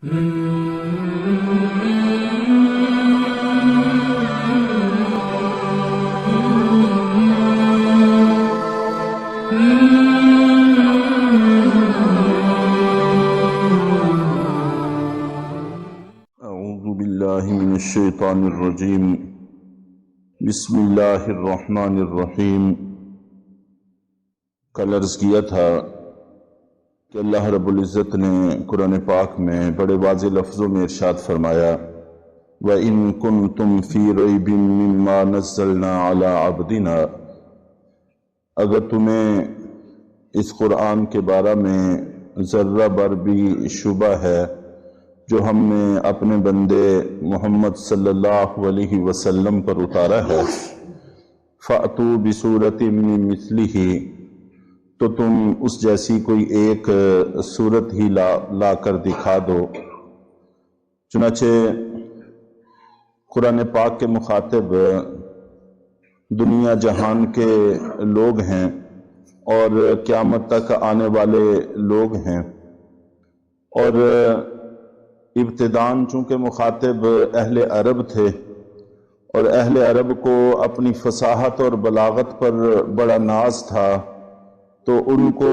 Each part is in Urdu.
اعوذ باللہ من الشیطان الرجیم بسم اللہ الرحمن الرحیم۔ کل عرض کیا تھا کہ اللہ رب العزت نے قرآن پاک میں بڑے واضح لفظوں میں ارشاد فرمایا وَإِن كُنتُمْ فِي رَيْبٍ مِّمَّا نَزَّلْنَا عَلَىٰ عَبْدِنَا، اگر تمہیں اس قرآن کے بارے میں ذرہ بر بھی شبہ ہے جو ہم نے اپنے بندے محمد صلی اللہ علیہ وسلم پر اتارا ہے، فَأْتُوا بِسُورَةٍ مِّن مِّثْلِهِ، تو تم اس جیسی کوئی ایک صورت ہی لا کر دکھا دو۔ چنانچہ قرآن پاک کے مخاطب دنیا جہان کے لوگ ہیں اور قیامت تک آنے والے لوگ ہیں، اور ابتداً چونکہ مخاطب اہل عرب تھے اور اہل عرب کو اپنی فصاحت اور بلاغت پر بڑا ناز تھا، تو ان کو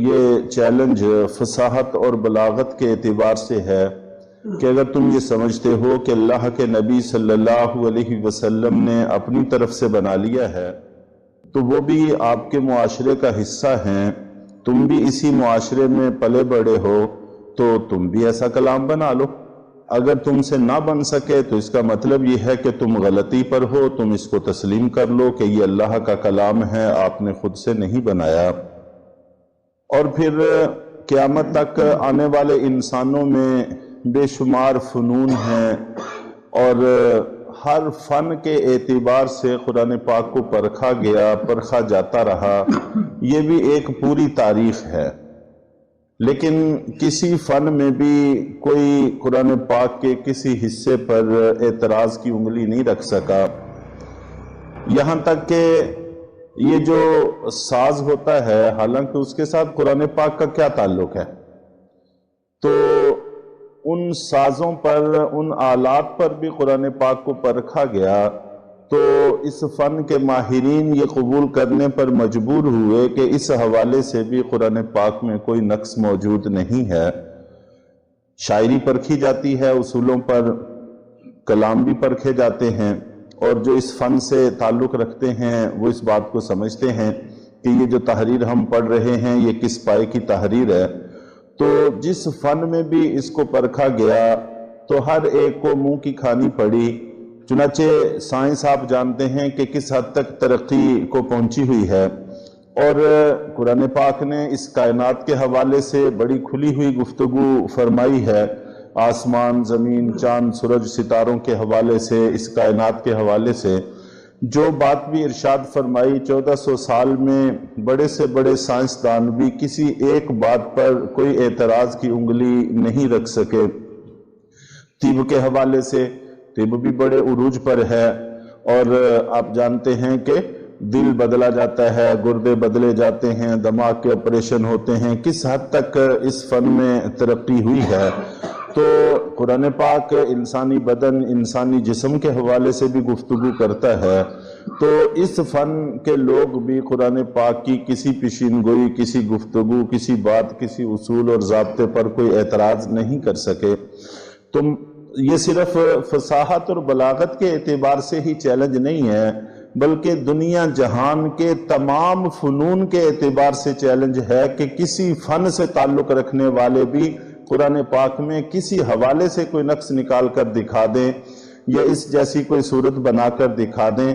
یہ چیلنج فصاحت اور بلاغت کے اعتبار سے ہے کہ اگر تم یہ سمجھتے ہو کہ اللہ کے نبی صلی اللہ علیہ وسلم نے اپنی طرف سے بنا لیا ہے تو وہ بھی آپ کے معاشرے کا حصہ ہیں، تم بھی اسی معاشرے میں پلے بڑے ہو، تو تم بھی ایسا کلام بنا لو۔ اگر تم سے نہ بن سکے تو اس کا مطلب یہ ہے کہ تم غلطی پر ہو، تم اس کو تسلیم کر لو کہ یہ اللہ کا کلام ہے، آپ نے خود سے نہیں بنایا۔ اور پھر قیامت تک آنے والے انسانوں میں بے شمار فنون ہیں، اور ہر فن کے اعتبار سے قرآن پاک کو پرکھا جاتا رہا، یہ بھی ایک پوری تاریخ ہے۔ لیکن کسی فن میں بھی کوئی قرآن پاک کے کسی حصے پر اعتراض کی انگلی نہیں رکھ سکا، یہاں تک کہ یہ جو ساز ہوتا ہے، حالانکہ اس کے ساتھ قرآن پاک کا کیا تعلق ہے، تو ان سازوں پر، ان آلات پر بھی قرآن پاک کو پرکھا گیا، تو اس فن کے ماہرین یہ قبول کرنے پر مجبور ہوئے کہ اس حوالے سے بھی قرآن پاک میں کوئی نقص موجود نہیں ہے۔ شاعری پرکھی جاتی ہے، اصولوں پر کلام بھی پرکھے جاتے ہیں، اور جو اس فن سے تعلق رکھتے ہیں وہ اس بات کو سمجھتے ہیں کہ یہ جو تحریر ہم پڑھ رہے ہیں یہ کس پائے کی تحریر ہے۔ تو جس فن میں بھی اس کو پرکھا گیا تو ہر ایک کو منہ کی کھانی پڑی۔ چنانچہ سائنس آپ جانتے ہیں کہ کس حد تک ترقی کو پہنچی ہوئی ہے، اور قرآن پاک نے اس کائنات کے حوالے سے بڑی کھلی ہوئی گفتگو فرمائی ہے، آسمان، زمین، چاند، سورج، ستاروں کے حوالے سے، اس کائنات کے حوالے سے جو بات بھی ارشاد فرمائی، 1400 سال میں بڑے سے بڑے سائنسدان بھی کسی ایک بات پر کوئی اعتراض کی انگلی نہیں رکھ سکے۔ طب کے حوالے سے، طب بھی بڑے عروج پر ہے، اور آپ جانتے ہیں کہ دل بدلا جاتا ہے، گردے بدلے جاتے ہیں، دماغ کے آپریشن ہوتے ہیں، کس حد تک اس فن میں ترقی ہوئی ہے۔ تو قرآن پاک انسانی بدن، انسانی جسم کے حوالے سے بھی گفتگو کرتا ہے، تو اس فن کے لوگ بھی قرآن پاک کی کسی پیشین گوئی، کسی گفتگو، کسی بات، کسی اصول اور ضابطے پر کوئی اعتراض نہیں کر سکے۔ تم یہ صرف فصاحت اور بلاغت کے اعتبار سے ہی چیلنج نہیں ہے، بلکہ دنیا جہان کے تمام فنون کے اعتبار سے چیلنج ہے کہ کسی فن سے تعلق رکھنے والے بھی قرآن پاک میں کسی حوالے سے کوئی نقص نکال کر دکھا دیں یا اس جیسی کوئی صورت بنا کر دکھا دیں۔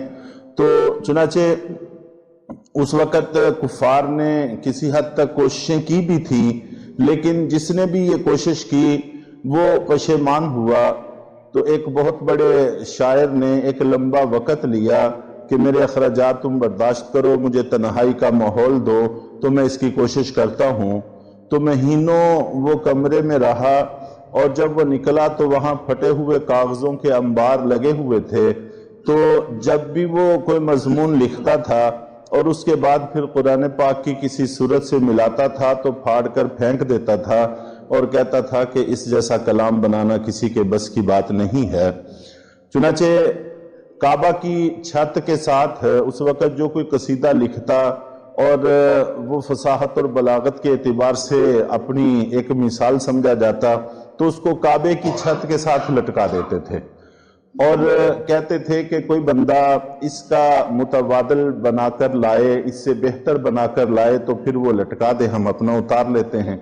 تو چنانچہ اس وقت کفار نے کسی حد تک کوششیں کی بھی تھی، لیکن جس نے بھی یہ کوشش کی وہ پشیمان ہوا۔ تو ایک بہت بڑے شاعر نے ایک لمبا وقت لیا کہ میرے اخراجات تم برداشت کرو، مجھے تنہائی کا ماحول دو تو میں اس کی کوشش کرتا ہوں۔ تو مہینوں وہ کمرے میں رہا، اور جب وہ نکلا تو وہاں پھٹے ہوئے کاغذوں کے انبار لگے ہوئے تھے۔ تو جب بھی وہ کوئی مضمون لکھتا تھا اور اس کے بعد پھر قرآن پاک کی کسی صورت سے ملاتا تھا تو پھاڑ کر پھینک دیتا تھا، اور کہتا تھا کہ اس جیسا کلام بنانا کسی کے بس کی بات نہیں ہے۔ چنانچہ کعبہ کی چھت کے ساتھ اس وقت جو کوئی قصیدہ لکھتا اور وہ فصاحت اور بلاغت کے اعتبار سے اپنی ایک مثال سمجھا جاتا تو اس کو کعبے کی چھت کے ساتھ لٹکا دیتے تھے اور کہتے تھے کہ کوئی بندہ اس کا متبادل بنا کر لائے، اس سے بہتر بنا کر لائے تو پھر وہ لٹکا دے، ہم اپنا اتار لیتے ہیں۔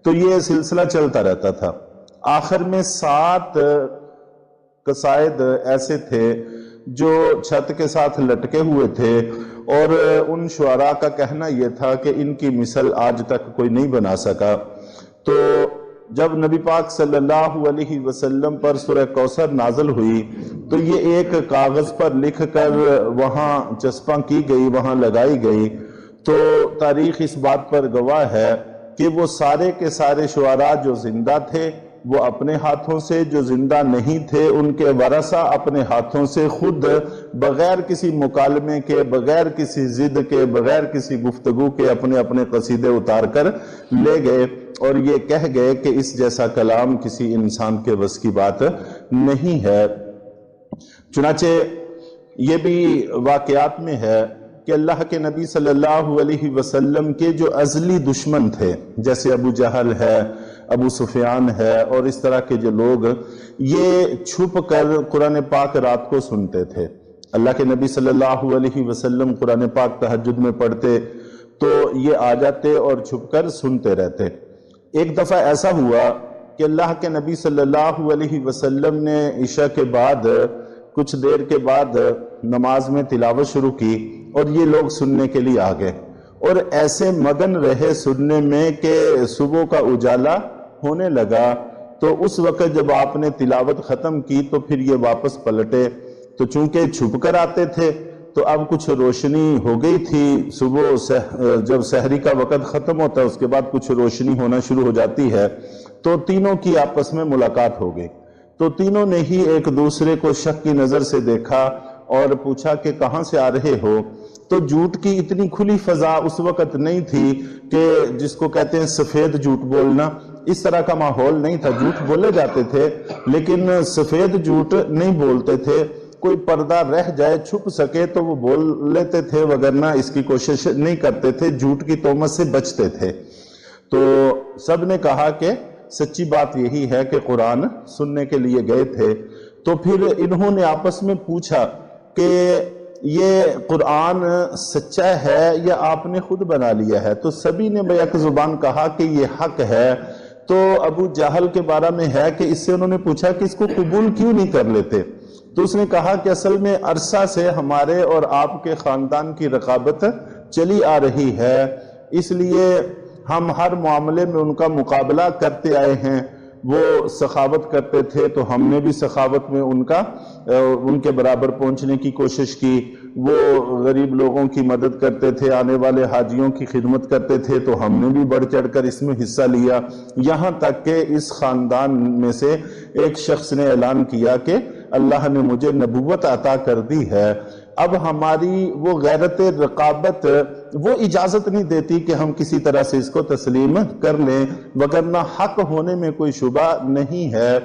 تو یہ سلسلہ چلتا رہتا تھا۔ آخر میں 7 قصائد ایسے تھے جو چھت کے ساتھ لٹکے ہوئے تھے اور ان شعراء کا کہنا یہ تھا کہ ان کی مثل آج تک کوئی نہیں بنا سکا۔ تو جب نبی پاک صلی اللہ علیہ وسلم پر سورہ کوثر نازل ہوئی تو یہ ایک کاغذ پر لکھ کر وہاں چسپاں کی گئی، وہاں لگائی گئی، تو تاریخ اس بات پر گواہ ہے کہ وہ سارے کے سارے شعراء جو زندہ تھے وہ اپنے ہاتھوں سے، جو زندہ نہیں تھے ان کے ورثہ اپنے ہاتھوں سے خود بغیر کسی مکالمے کے، بغیر کسی ضد کے، بغیر کسی گفتگو کے اپنے اپنے قصیدے اتار کر لے گئے اور یہ کہہ گئے کہ اس جیسا کلام کسی انسان کے بس کی بات نہیں ہے۔ چنانچہ یہ بھی واقعات میں ہے کہ اللہ کے نبی صلی اللہ علیہ وسلم کے جو ازلی دشمن تھے، جیسے ابو جہل ہے، ابو سفیان ہے اور اس طرح کے جو لوگ، یہ چھپ کر قرآن پاک رات کو سنتے تھے۔ اللہ کے نبی صلی اللہ علیہ وسلم قرآن پاک تہجد میں پڑھتے تو یہ آ جاتے اور چھپ کر سنتے رہتے۔ ایک دفعہ ایسا ہوا کہ اللہ کے نبی صلی اللہ علیہ وسلم نے عشاء کے بعد کچھ دیر کے بعد نماز میں تلاوت شروع کی اور یہ لوگ سننے کے لیے آ گئے اور ایسے مگن رہے سننے میں کہ صبح کا اجالا ہونے لگا۔ تو اس وقت جب آپ نے تلاوت ختم کی تو پھر یہ واپس پلٹے، تو چونکہ چھپ کر آتے تھے تو اب کچھ روشنی ہو گئی تھی، صبح جب سحری کا وقت ختم ہوتا ہے اس کے بعد کچھ روشنی ہونا شروع ہو جاتی ہے، تو تینوں کی آپس میں ملاقات ہو گئی۔ تو تینوں نے ہی ایک دوسرے کو شک کی نظر سے دیکھا اور پوچھا کہ کہاں سے آ رہے ہو؟ تو جھوٹ کی اتنی کھلی فضا اس وقت نہیں تھی کہ جس کو کہتے ہیں سفید جھوٹ بولنا، اس طرح کا ماحول نہیں تھا۔ جھوٹ بولے جاتے تھے لیکن سفید جھوٹ نہیں بولتے تھے، کوئی پردہ رہ جائے چھپ سکے تو وہ بول لیتے تھے، وگرنہ اس کی کوشش نہیں کرتے تھے، جھوٹ کی تہمت سے بچتے تھے۔ تو سب نے کہا کہ سچی بات یہی ہے کہ قرآن سننے کے لیے گئے تھے۔ تو پھر انہوں نے آپس میں پوچھا کہ یہ قرآن سچا ہے یا آپ نے خود بنا لیا ہے؟ تو سبھی نے بیک زبان کہا کہ یہ حق ہے۔ تو ابو جہل کے بارے میں ہے کہ اس سے انہوں نے پوچھا کہ اس کو قبول کیوں نہیں کر لیتے؟ تو اس نے کہا کہ اصل میں عرصہ سے ہمارے اور آپ کے خاندان کی رقابت چلی آ رہی ہے، اس لیے ہم ہر معاملے میں ان کا مقابلہ کرتے آئے ہیں۔ وہ سخاوت کرتے تھے تو ہم نے بھی سخاوت میں ان کے برابر پہنچنے کی کوشش کی۔ وہ غریب لوگوں کی مدد کرتے تھے، آنے والے حاجیوں کی خدمت کرتے تھے تو ہم نے بھی بڑھ چڑھ کر اس میں حصہ لیا، یہاں تک کہ اس خاندان میں سے ایک شخص نے اعلان کیا کہ اللہ نے مجھے نبوت عطا کر دی ہے۔ اب ہماری وہ غیرت رقابت وہ اجازت نہیں دیتی کہ ہم کسی طرح سے اس کو تسلیم کر لیں، وگرنہ حق ہونے میں کوئی شبہ نہیں ہے۔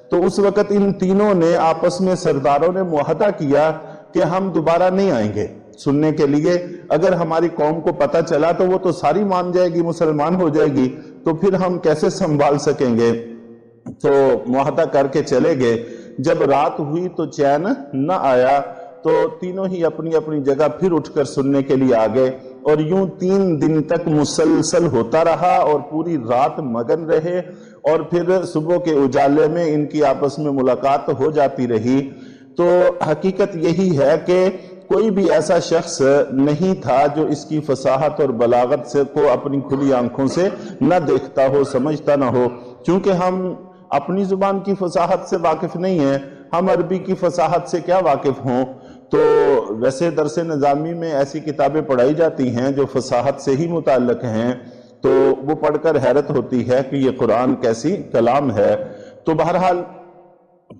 تو اس وقت ان تینوں نے آپس میں سرداروں نے معاہدہ کیا کہ ہم دوبارہ نہیں آئیں گے سننے کے لیے۔ اگر ہماری قوم کو پتہ چلا تو وہ تو ساری مان جائے گی، مسلمان ہو جائے گی، تو پھر ہم کیسے سنبھال سکیں گے؟ تو معاہدہ کر کے چلے گئے۔ جب رات ہوئی تو چین نہ آیا تو تینوں ہی اپنی اپنی جگہ پھر اٹھ کر سننے کے لیے آ گئے، اور یوں 3 دن تک مسلسل ہوتا رہا اور پوری رات مگن رہے، اور پھر صبح کے اجالے میں ان کی آپس میں ملاقات ہو جاتی رہی۔ تو حقیقت یہی ہے کہ کوئی بھی ایسا شخص نہیں تھا جو اس کی فصاحت اور بلاغت سے کو اپنی کھلی آنکھوں سے نہ دیکھتا ہو، سمجھتا نہ ہو۔ چونکہ ہم اپنی زبان کی فصاحت سے واقف نہیں ہیں، ہم عربی کی فصاحت سے کیا واقف ہوں؟ تو ویسے درس نظامی میں ایسی کتابیں پڑھائی جاتی ہیں جو فصاحت سے ہی متعلق ہیں، تو وہ پڑھ کر حیرت ہوتی ہے کہ یہ قرآن کیسی کلام ہے۔ تو بہرحال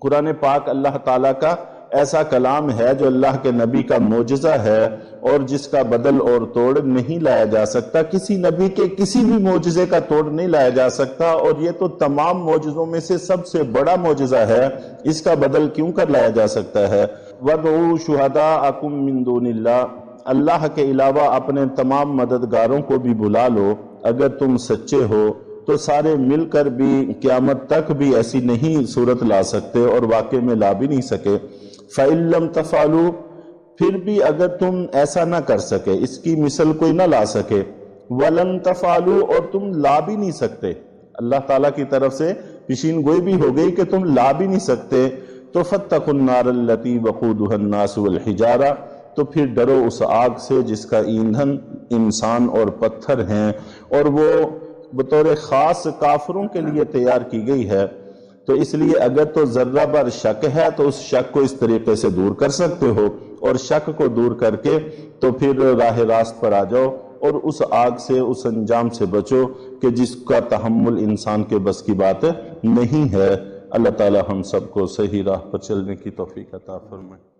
قرآن پاک اللہ تعالیٰ کا ایسا کلام ہے جو اللہ کے نبی کا معجزہ ہے اور جس کا بدل اور توڑ نہیں لایا جا سکتا، کسی نبی کے کسی بھی معجزے کا توڑ نہیں لایا جا سکتا، اور یہ تو تمام معجزوں میں سے سب سے بڑا معجزہ ہے، اس کا بدل کیوں کر لایا جا سکتا ہے؟ وَادْعُوا شُهَدَاءَكُم مِّن دُونِ اللَّهِ، اللہ کے علاوہ اپنے تمام مددگاروں کو بھی بلا لو اگر تم سچے ہو، تو سارے مل کر بھی قیامت تک بھی ایسی نہیں صورت لا سکتے اور واقع میں لا بھی نہیں سکے۔ فَإِن لَّمْ تَفْعَلُوا، پھر بھی اگر تم ایسا نہ کر سکے، اس کی مثل کوئی نہ لا سکے، وَلَن تَفْعَلُوا، اور تم لا بھی نہیں سکتے، اللہ تعالیٰ کی طرف سے پیشین گوئی بھی ہو گئی کہ تم لا بھی نہیں سکتے، تو فَاتَّقُوا النَّارَ الَّتِي وَقُودُهَا النَّاسُ وَالْحِجَارَةُ، تو پھر ڈرو اس آگ سے جس کا ایندھن انسان اور پتھر ہیں، اور وہ بطور خاص کافروں کے لیے تیار کی گئی ہے۔ تو اس لیے اگر تو ذرہ بر شک ہے تو اس شک کو اس طریقے سے دور کر سکتے ہو، اور شک کو دور کر کے تو پھر راہ راست پر آ جاؤ اور اس آگ سے، اس انجام سے بچو کہ جس کا تحمل انسان کے بس کی بات نہیں ہے۔ اللہ تعالی ہم سب کو صحیح راہ پر چلنے کی توفیق عطا فرمائے۔